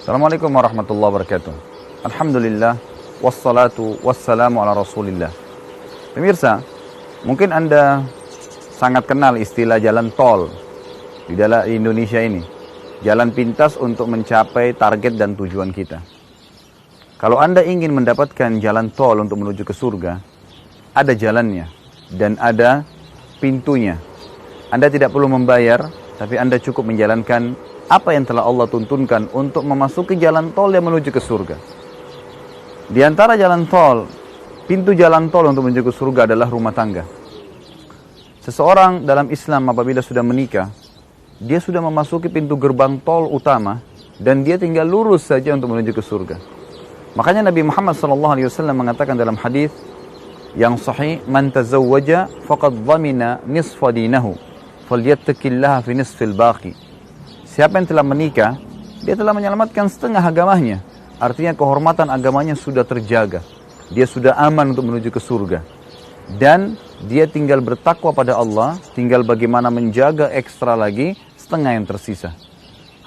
Assalamualaikum warahmatullahi wabarakatuh. Alhamdulillah, wassalatu wassalamu ala rasulillah. Pemirsa, mungkin Anda sangat kenal istilah jalan tol di dalam Indonesia ini. Jalan pintas untuk mencapai target dan tujuan kita. Kalau Anda ingin mendapatkan jalan tol untuk menuju ke surga, ada jalannya dan ada pintunya. Anda tidak perlu membayar, tapi Anda cukup menjalankan apa yang telah Allah tuntunkan untuk memasuki jalan tol yang menuju ke surga. Di antara jalan tol, pintu jalan tol untuk menuju ke surga adalah rumah tangga. Seseorang dalam Islam apabila sudah menikah, dia sudah memasuki pintu gerbang tol utama dan dia tinggal lurus saja untuk menuju ke surga. Makanya Nabi Muhammad SAW mengatakan dalam hadis yang sahih, "Man tazawwaja faqad dhamina nisfa dinahu, falyattaqillaha fi nisfil baqi." Siapa yang telah menikah, dia telah menyelamatkan setengah agamanya. Artinya kehormatan agamanya sudah terjaga. Dia sudah aman untuk menuju ke surga. Dan dia tinggal bertakwa pada Allah, tinggal bagaimana menjaga ekstra lagi setengah yang tersisa.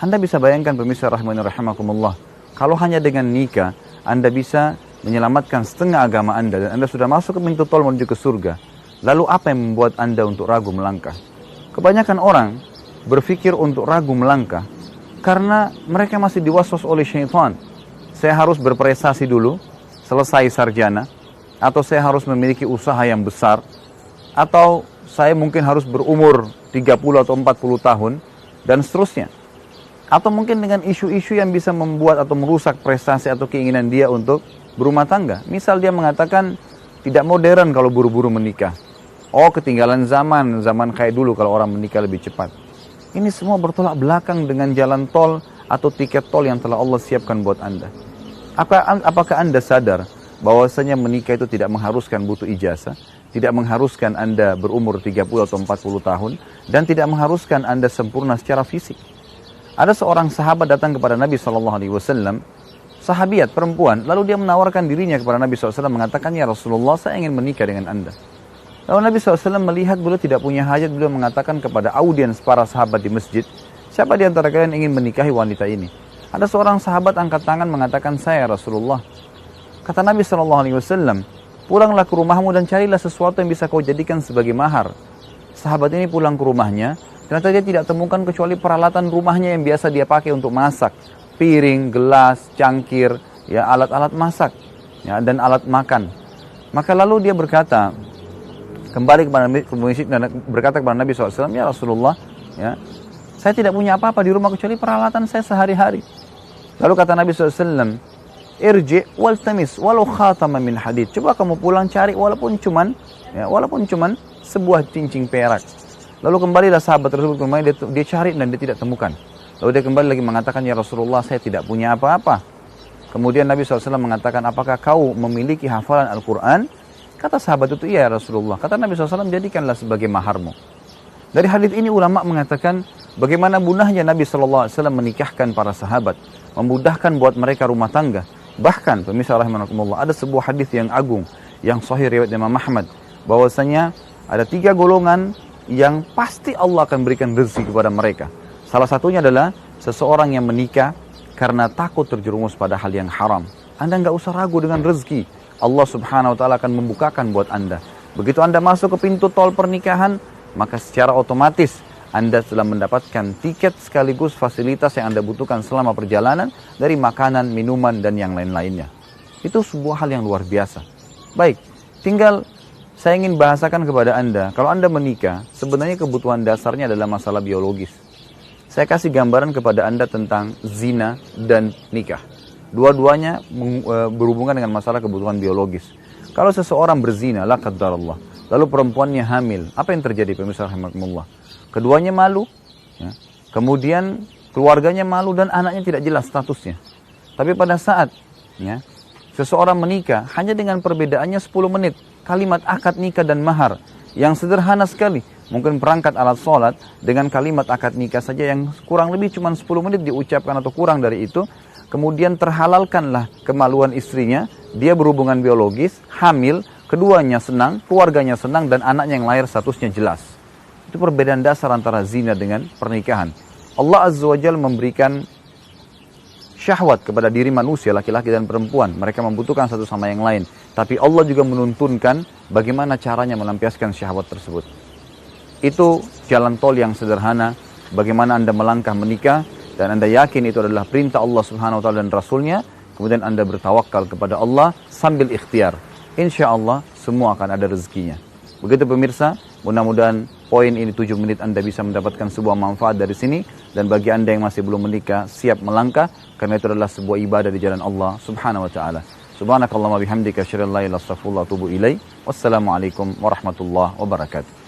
Anda bisa bayangkan pemirsa rahimani rahimakumullah, kalau hanya dengan nikah, Anda bisa menyelamatkan setengah agama Anda dan Anda sudah masuk ke pintu tol menuju ke surga. Lalu apa yang membuat Anda untuk ragu melangkah? Kebanyakan orang berpikir untuk ragu melangkah karena mereka masih diwaswas oleh syaitan. Saya harus berprestasi dulu, selesai sarjana, atau saya harus memiliki usaha yang besar, atau saya mungkin harus berumur 30 atau 40 tahun, dan seterusnya. Atau mungkin dengan isu-isu yang bisa membuat atau merusak prestasi atau keinginan dia untuk berumah tangga. Misal dia mengatakan tidak modern kalau buru-buru menikah. Oh, ketinggalan zaman kayak dulu kalau orang menikah lebih cepat. Ini semua bertolak belakang dengan jalan tol atau tiket tol yang telah Allah siapkan buat Anda. Apakah Anda sadar bahwasanya menikah itu tidak mengharuskan butuh ijazah, tidak mengharuskan Anda berumur 30 atau 40 tahun, dan tidak mengharuskan Anda sempurna secara fisik? Ada seorang sahabat datang kepada Nabi SAW, sahabiat perempuan, lalu dia menawarkan dirinya kepada Nabi SAW, mengatakan, "Ya Rasulullah, saya ingin menikah dengan Anda." Lalu Nabi SAW melihat beliau tidak punya hajat, beliau mengatakan kepada audiens para sahabat di masjid, "Siapa di antara kalian ingin menikahi wanita ini?" Ada seorang sahabat angkat tangan mengatakan, "Saya Rasulullah." Kata Nabi SAW, "Pulanglah ke rumahmu dan carilah sesuatu yang bisa kau jadikan sebagai mahar." Sahabat ini pulang ke rumahnya, ternyata dia tidak temukan kecuali peralatan rumahnya yang biasa dia pakai untuk masak. Piring, gelas, cangkir, ya, alat-alat masak, ya, dan alat makan. Maka lalu dia berkata, kembali kepada Nabi, dan berkata kepada Nabi SAW, "Ya Rasulullah, ya, saya tidak punya apa-apa di rumah kecuali peralatan saya sehari-hari." Lalu kata Nabi SAW, "Irji wal tamis walau khatama min hadid." Coba kamu pulang cari walaupun cuman sebuah cincin perak. Lalu kembalilah sahabat tersebut ke rumahnya, dia cari dan dia tidak temukan. Lalu dia kembali lagi mengatakan, "Ya Rasulullah, saya tidak punya apa-apa." Kemudian Nabi SAW mengatakan, "Apakah kau memiliki hafalan Al-Quran?" Kata sahabat itu, "Iya Rasulullah." Kata Nabi SAW, "Jadikanlah sebagai maharmu." Dari hadis ini ulama mengatakan bagaimana mudahnya Nabi SAW menikahkan para sahabat, memudahkan buat mereka rumah tangga. Bahkan pemirsa rahimakumullah, ada sebuah hadis yang agung yang sahih riwayat Imam Ahmad, bahwasanya ada 3 golongan yang pasti Allah akan berikan rezeki kepada mereka. Salah satunya adalah seseorang yang menikah karena takut terjerumus pada hal yang haram. Anda nggak usah ragu dengan rezeki. Allah Subhanahu wa Ta'ala akan membukakan buat Anda. Begitu Anda masuk ke pintu tol pernikahan, maka secara otomatis Anda telah mendapatkan tiket sekaligus fasilitas yang Anda butuhkan selama perjalanan, dari makanan, minuman, dan yang lain-lainnya. Itu sebuah hal yang luar biasa. Baik, tinggal saya ingin bahasakan kepada Anda, kalau Anda menikah, sebenarnya kebutuhan dasarnya adalah masalah biologis. Saya kasih gambaran kepada Anda tentang zina dan nikah. Dua-duanya berhubungan dengan masalah kebutuhan biologis. Kalau seseorang berzina, la qaddarallah, lalu perempuannya hamil, apa yang terjadi pemirsa rahimakumullah? Keduanya malu, ya. Kemudian keluarganya malu dan anaknya tidak jelas statusnya. Tapi pada saat, ya, seseorang menikah hanya dengan perbedaannya 10 menit, kalimat akad nikah dan mahar yang sederhana sekali. Mungkin perangkat alat sholat dengan kalimat akad nikah saja yang kurang lebih cuma 10 menit diucapkan atau kurang dari itu. Kemudian terhalalkanlah kemaluan istrinya, dia berhubungan biologis, hamil, keduanya senang, keluarganya senang, dan anaknya yang lahir statusnya jelas. Itu perbedaan dasar antara zina dengan pernikahan. Allah Azza wa Jalla memberikan syahwat kepada diri manusia, laki-laki dan perempuan. Mereka membutuhkan satu sama yang lain. Tapi Allah juga menuntunkan bagaimana caranya melampiaskan syahwat tersebut. Itu jalan tol yang sederhana, bagaimana Anda melangkah menikah, dan Anda yakin itu adalah perintah Allah Subhanahu wa Ta'ala dan Rasulnya, kemudian Anda bertawakal kepada Allah sambil ikhtiar. Insya Allah semua akan ada rezekinya. Begitu pemirsa, mudah-mudahan poin ini 7 menit Anda bisa mendapatkan sebuah manfaat dari sini. Dan bagi Anda yang masih belum menikah, siap melangkah, karena itu adalah sebuah ibadah di jalan Allah Subhanahu wa Ta'ala. Subhanakallahumma bihamdika asyhadu an la ilaha illa anta astaghfiruka wa atubu ilaik. Wassalamualaikum warahmatullahi wabarakatuh.